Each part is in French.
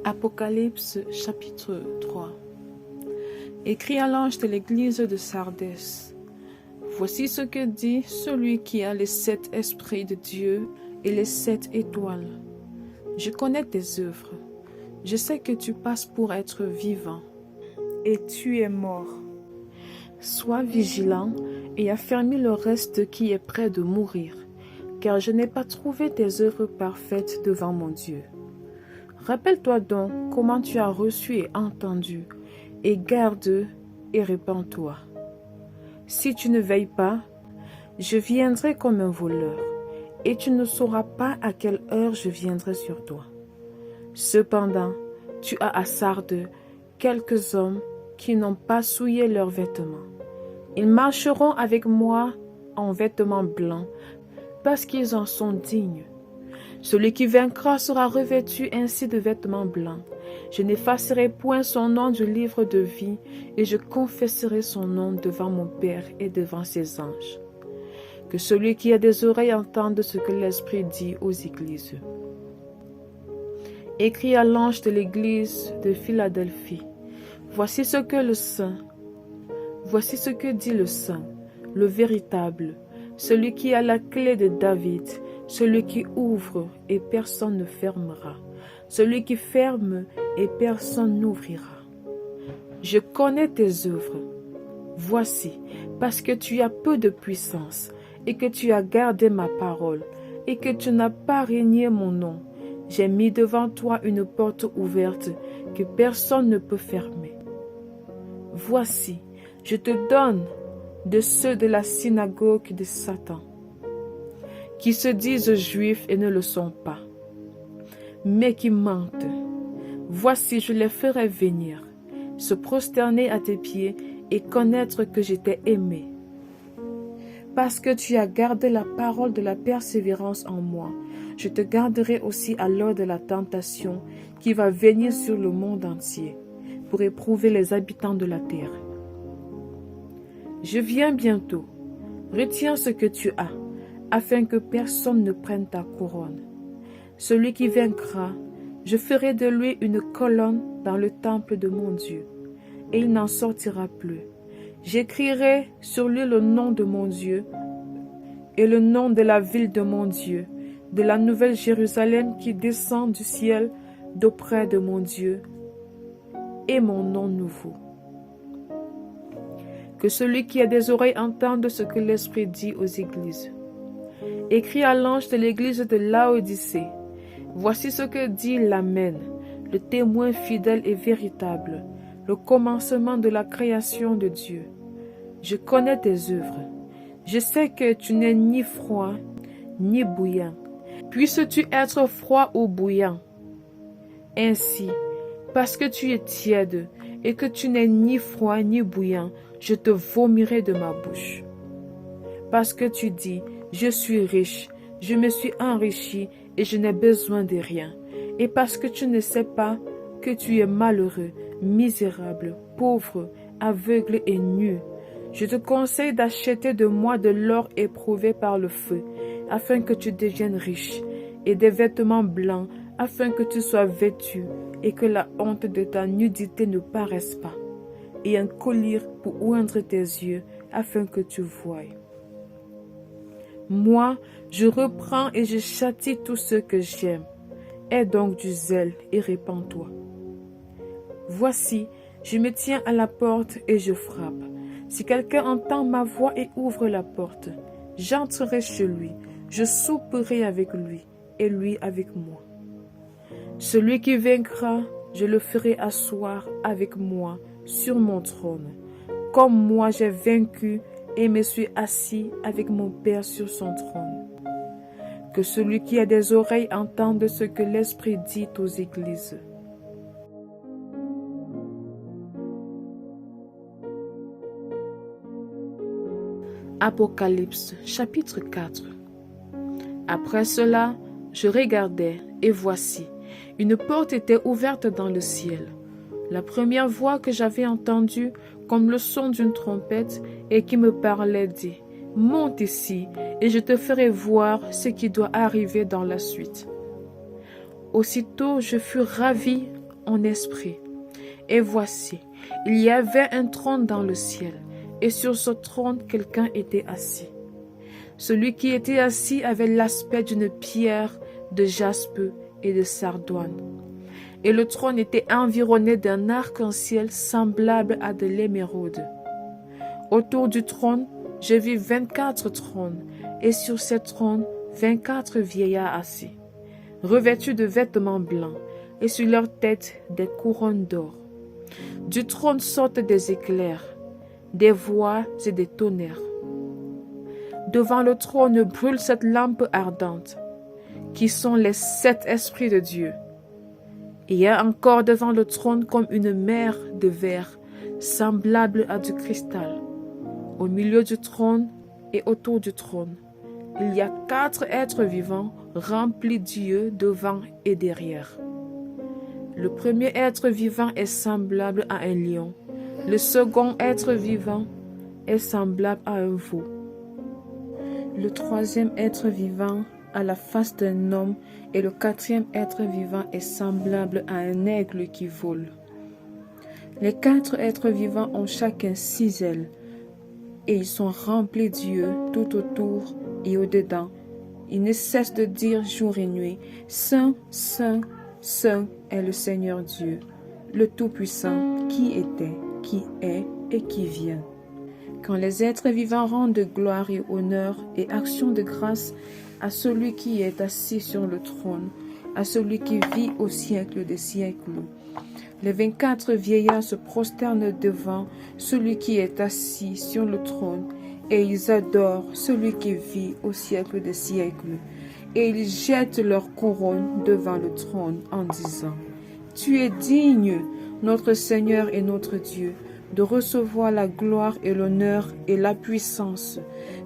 Apocalypse chapitre 3. Écrit à l'ange de l'église de Sardis. Voici ce que dit celui qui a les 7 esprits de Dieu et les 7 étoiles. Je connais tes œuvres. Je sais que tu passes pour être vivant, et tu es mort. Sois vigilant et affermis le reste qui est près de mourir, car je n'ai pas trouvé tes œuvres parfaites devant mon Dieu. Rappelle-toi donc comment tu as reçu et entendu, et garde et répands-toi. Si tu ne veilles pas, je viendrai comme un voleur, et tu ne sauras pas à quelle heure je viendrai sur toi. Cependant, tu as à Sardes quelques hommes qui n'ont pas souillé leurs vêtements. Ils marcheront avec moi en vêtements blancs, parce qu'ils en sont dignes. Celui qui vaincra sera revêtu ainsi de vêtements blancs. Je n'effacerai point son nom du livre de vie, et je confesserai son nom devant mon Père et devant ses anges. Que celui qui a des oreilles entende ce que l'Esprit dit aux églises. Écrit à l'ange de l'église de Philadelphie. Voici ce que dit le Saint, le véritable, celui qui a la clé de David, celui qui ouvre et personne ne fermera, celui qui ferme et personne n'ouvrira. Je connais tes œuvres. Voici, parce que tu as peu de puissance, et que tu as gardé ma parole, et que tu n'as pas renié mon nom, j'ai mis devant toi une porte ouverte que personne ne peut fermer. Voici, je te donne de ceux de la synagogue de Satan, qui se disent juifs et ne le sont pas, mais qui mentent. Voici, je les ferai venir, se prosterner à tes pieds et connaître que je t'ai aimé. Parce que tu as gardé la parole de la persévérance en moi, je te garderai aussi à l'heure de la tentation qui va venir sur le monde entier, pour éprouver les habitants de la terre. Je viens bientôt. Retiens ce que tu as, afin que personne ne prenne ta couronne. Celui qui vaincra, je ferai de lui une colonne dans le temple de mon Dieu, et il n'en sortira plus. J'écrirai sur lui le nom de mon Dieu et le nom de la ville de mon Dieu, de la nouvelle Jérusalem qui descend du ciel d'auprès de mon Dieu, et mon nom nouveau. Que celui qui a des oreilles entende ce que l'Esprit dit aux églises. Écrit à l'ange de l'église de Laodicée. Voici ce que dit l'Amen, le témoin fidèle et véritable, le commencement de la création de Dieu. Je connais tes œuvres. Je sais que tu n'es ni froid ni bouillant. Puisses-tu être froid ou bouillant? Ainsi, parce que tu es tiède et que tu n'es ni froid ni bouillant, je te vomirai de ma bouche. Parce que tu dis, je suis riche, je me suis enrichi et je n'ai besoin de rien. Et parce que tu ne sais pas que tu es malheureux, misérable, pauvre, aveugle et nu, je te conseille d'acheter de moi de l'or éprouvé par le feu, afin que tu deviennes riche, et des vêtements blancs, afin que tu sois vêtu, et que la honte de ta nudité ne paraisse pas, et un collier pour oindre tes yeux, afin que tu voies. Moi, je reprends et je châtie tous ceux que j'aime. Aie donc du zèle et répands-toi. Voici, je me tiens à la porte et je frappe. Si quelqu'un entend ma voix et ouvre la porte, j'entrerai chez lui, je souperai avec lui et lui avec moi. Celui qui vaincra, je le ferai asseoir avec moi sur mon trône, comme moi j'ai vaincu et me suis assis avec mon Père sur son trône. Que celui qui a des oreilles entende ce que l'Esprit dit aux églises. Apocalypse chapitre 4. Après cela, je regardai, et voici, une porte était ouverte dans le ciel. La première voix que j'avais entendue, comme le son d'une trompette, et qui me parlait, dit, « Monte ici, et je te ferai voir ce qui doit arriver dans la suite. » Aussitôt je fus ravi en esprit. Et voici, il y avait un trône dans le ciel, et sur ce trône quelqu'un était assis. Celui qui était assis avait l'aspect d'une pierre de jaspe et de sardoine. Et le trône était environné d'un arc-en-ciel semblable à de l'émeraude. Autour du trône, je vis 24 trônes, et sur ces trônes, 24 vieillards assis, revêtus de vêtements blancs, et sur leurs têtes des couronnes d'or. Du trône sortent des éclairs, des voix et des tonnerres. Devant le trône brûle cette lampe ardente, qui sont les 7 esprits de Dieu. Il y a encore devant le trône comme une mer de verre, semblable à du cristal. Au milieu du trône et autour du trône, il y a 4 êtres vivants remplis d'yeux devant et derrière. Le premier être vivant est semblable à un lion. Le second être vivant est semblable à un veau. Le troisième être vivant a la face d'un homme et le quatrième être vivant est semblable à un aigle qui vole. Les 4 êtres vivants ont chacun 6 ailes et ils sont remplis d'yeux tout autour et au-dedans. Ils ne cessent de dire jour et nuit, « Saint, Saint, Saint est le Seigneur Dieu, le Tout-Puissant, qui était, qui est et qui vient. » Quand les êtres vivants rendent gloire et honneur et action de grâce à celui qui est assis sur le trône, à celui qui vit au siècle des siècles, les 24 vieillards se prosternent devant celui qui est assis sur le trône, et ils adorent celui qui vit au siècle des siècles, et ils jettent leur couronne devant le trône en disant, « Tu es digne, notre Seigneur et notre Dieu, de recevoir la gloire et l'honneur et la puissance,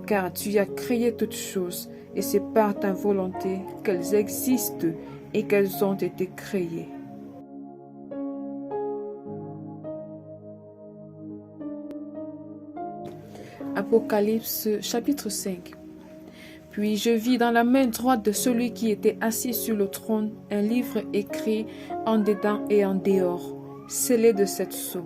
car tu as créé toutes choses, et c'est par ta volonté qu'elles existent et qu'elles ont été créées. » Apocalypse chapitre 5. Puis je vis dans la main droite de celui qui était assis sur le trône un livre écrit en dedans et en dehors, scellé de 7 sceaux.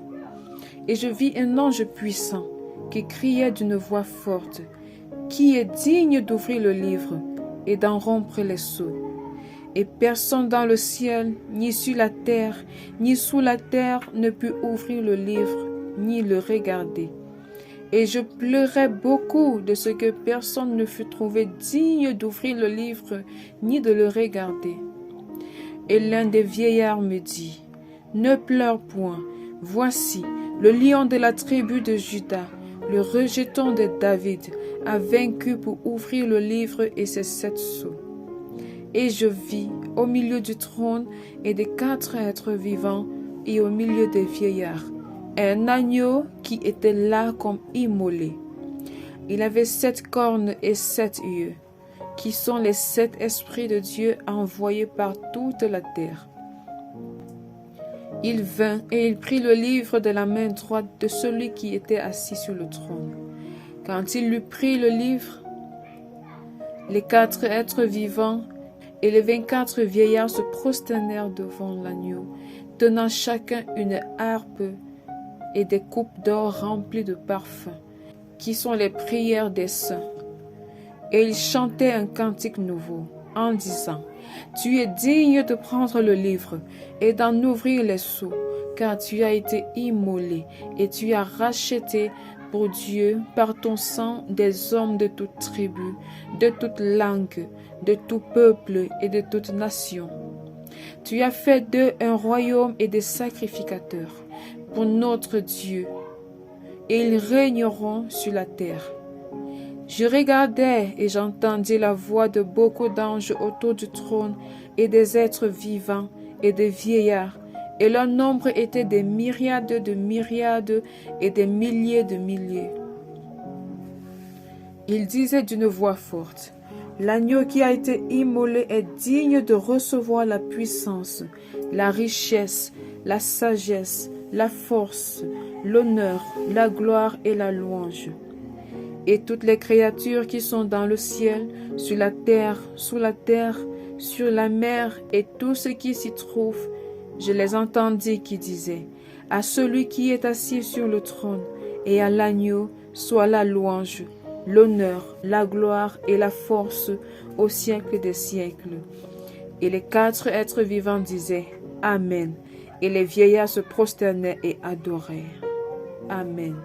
Et je vis un ange puissant qui criait d'une voix forte, « Qui est digne d'ouvrir le livre et d'en rompre les sceaux ?» Et personne dans le ciel, ni sur la terre, ni sous la terre ne put ouvrir le livre, ni le regarder. Et je pleurais beaucoup de ce que personne ne fut trouvé digne d'ouvrir le livre, ni de le regarder. Et l'un des vieillards me dit, « Ne pleure point, voici, le lion de la tribu de Juda, le rejeton de David, a vaincu pour ouvrir le livre et ses 7 sceaux. » Et je vis, au milieu du trône et des 4 êtres vivants, et au milieu des vieillards, un agneau qui était là comme immolé. Il avait 7 cornes et 7 yeux, qui sont les 7 esprits de Dieu envoyés par toute la terre. Il vint et il prit le livre de la main droite de celui qui était assis sur le trône. Quand il eut pris le livre, les 4 êtres vivants et les 24 vieillards se prosternèrent devant l'agneau, tenant chacun une harpe et des coupes d'or remplies de parfums, qui sont les prières des saints. Et ils chantaient un cantique nouveau, en disant, « Tu es digne de prendre le livre et d'en ouvrir les sceaux, car tu as été immolé et tu as racheté pour Dieu par ton sang des hommes de toute tribu, de toute langue, de tout peuple et de toute nation. Tu as fait d'eux un royaume et des sacrificateurs pour notre Dieu, et ils régneront sur la terre. » Je regardai et j'entendis la voix de beaucoup d'anges autour du trône et des êtres vivants et des vieillards, et leur nombre était des myriades de myriades et des milliers de milliers. Ils disaient d'une voix forte, « L'agneau qui a été immolé est digne de recevoir la puissance, la richesse, la sagesse, la force, l'honneur, la gloire et la louange. » Et toutes les créatures qui sont dans le ciel, sur la terre, sous la terre, sur la mer et tout ce qui s'y trouve, je les entendis qui disaient, à celui qui est assis sur le trône et à l'agneau soit la louange, l'honneur, la gloire et la force au siècle des siècles. Et les 4 êtres vivants disaient, Amen. Et les vieillards se prosternaient et adorèrent. Amen.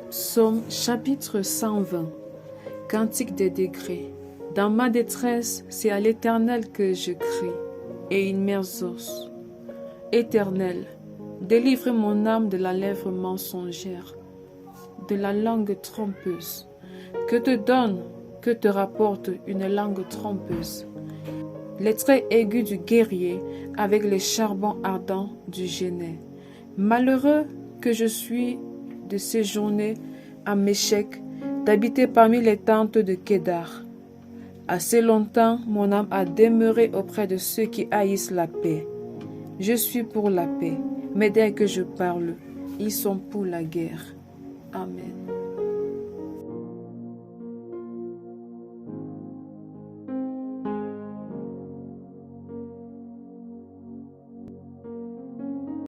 Psaume chapitre 120. Cantique des degrés. Dans ma détresse, c'est à l'Éternel que je crie, et in merzos. Éternel, délivre mon âme de la lèvre mensongère, de la langue trompeuse. Que te rapporte une langue trompeuse? Les traits aigus du guerrier avec les charbons ardents du Génet. Malheureux que je suis de séjourner à Méchec, d'habiter parmi les tentes de Kédar. Assez longtemps, mon âme a demeuré auprès de ceux qui haïssent la paix. Je suis pour la paix, mais dès que je parle, ils sont pour la guerre. Amen.